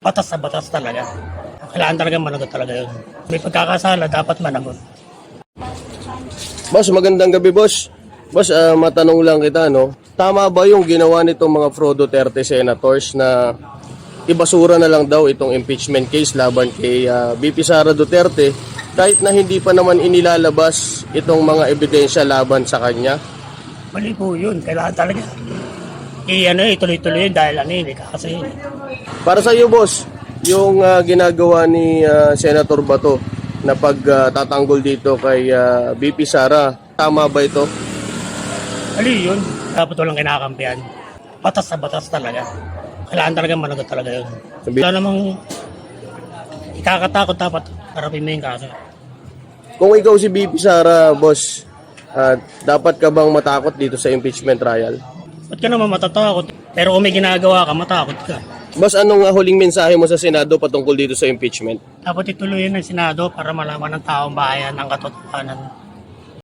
batas na batas talaga. Kailangan talaga managot talaga yun. May pagkakasala, dapat managot. Boss, magandang gabi, boss. Boss, matanong lang kita, no? Tama ba yung ginawa nitong mga Pro Duterte senators na ibasura na lang daw itong impeachment case laban kay VP Sara Duterte kahit na hindi pa naman inilalabas itong mga ebidensya laban sa kanya? Mali po yun. Kailangan talaga. Ituloy-tuloy yun dahil kasi Para sa iyo, boss, yung ginagawa ni Senator Bato na pagtatanggol dito kay VP Sara, tama ba ito? mali yun. Dapat walang kinakampihan. Batas na batas talaga. Kailangan talaga managot talaga yun. Wala namang ikakatakot dapat harapin mo yung kaso. Kung ikaw si VP Sara, boss, dapat ka bang matakot dito sa impeachment trial? Ba't ka naman matatakot? Pero kung may ginagawa ka, matakot ka. Boss, anong huling mensahe mo sa Senado patungkol dito sa impeachment? Dapat ituloy yun ng Senado para malaman ng taong bayan ang katotohanan.